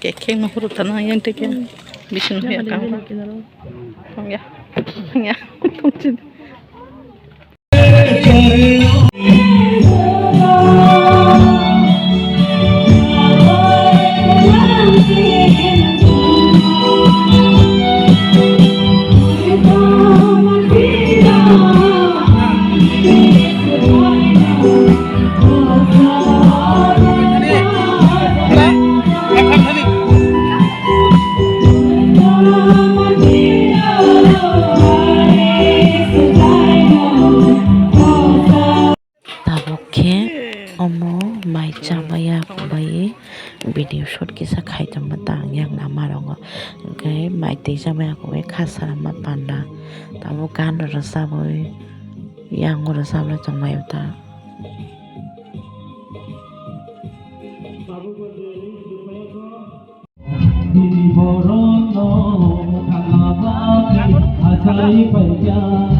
Kekeng mah huruf tanah yang tekan bisa ya kamu ya ya video shot kisa khai tama tang yang nama rongo okay mai te sama ko khasa ma panda tamo kan rasa boy yang rasa la changmai ta boro no khalaba asai faijak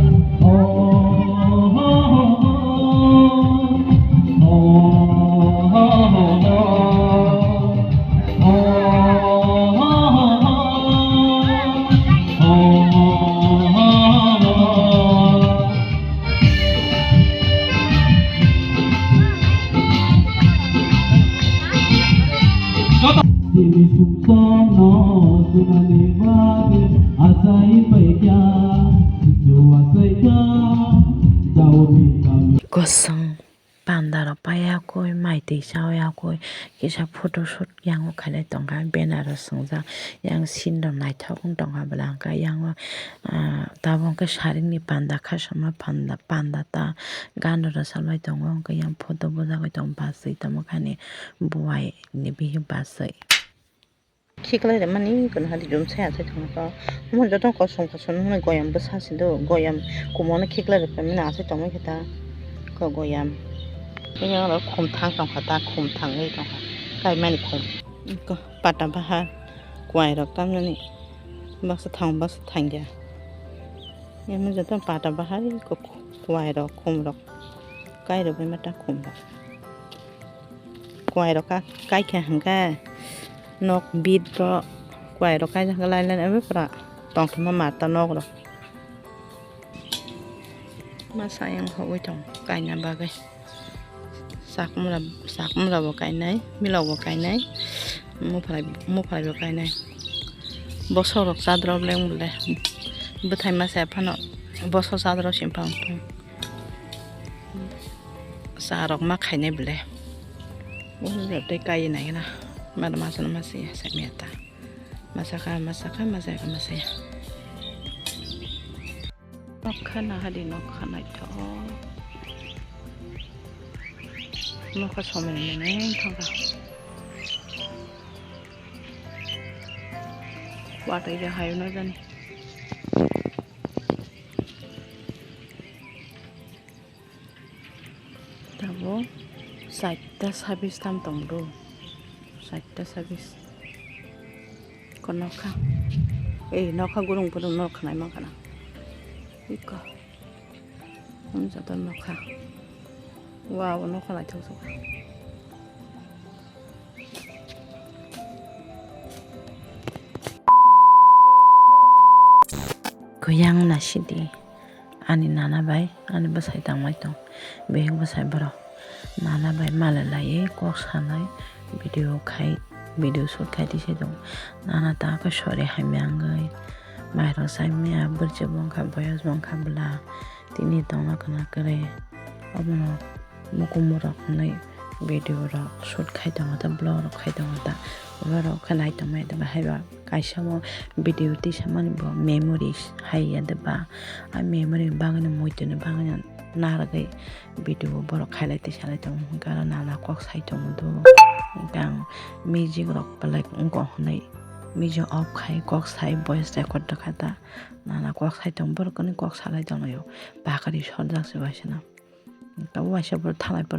kosong panda ra paya koi mai te sao ya koi kisa photo shoot yang o khale tongka banner sungja yang sin da nai thok tongka blangka yang tabong ka sharing ni panda khasama panda ta gan ra salai tongo ka yang photo boja ka tong basai tamo khani buai ni bi basai khiklai de mani kun hadi dum sa sa thong ka mo jotong kosong kosong na goyam basa sindo goyam kumona khiklai de pamina sa tong kita ko goyam yang lo khum thang tong khata khum thang ei tong kai mani khum ko pata bahar kwai rok tam ni bas thang ja yang mo jotong pata bahar ko kwai rok khum rok kai ro be mata khum rok quài đó cả cái kia hàng cái nọc bít đó quài đó cái lại lên em biết ra tòng thằng mà tao nọc đó mà sayang hậu chồng cái nhà ba cái sạc cũng là một cái này mi là một cái này mua phải một cái này bó sò rọc ra drop lên một lẽ bữa thay mà sẽ phá nó bó sò ra drop xem phẳng thôi sa rọc mắc hay này bữa bố giờ đây cây này na mà nó masih sẽ mẹ ta masakan nó khăn hadi nó khăn này cho nó có số mình này thằng cả qua đây giờ hay nó ra này tao sạch ta service tam tổng đồ sạch ta service còn nó khác nó khác gurung gurung nó khác này mà cái nào 이거 혼자도 넣까 와우 넣고 나 저서 고향 나시디 아니 나나바이 아니 바사이 당마이동 베행 바사이 버러 나나바이 말라라이 꼭 사나이 비디오 카이 비디오 숏 카이 디세동 나나 다가 쇼리 하면은 마이로 사이미야 burje bongka boyos bongka bla tini tongna kana kare abno mukumura nai video ra shoot khai tong ta blog ra khai tong ta ro khanai tong mai da ba hai ba kaisa mo video ti samani bo memories hai ya da ba a memory bangana moitene bangana nara gai video boro khai lai ti salai tong kara nana kok sai tong do kang music rock palai ko nai 미저 업카이 꽉사이 보이스 레코드 카다 나나 꽉사이 동버 거는 꽉 살아야 되나요 바가리 셔닥스 와시나 또 와셔버 탈아버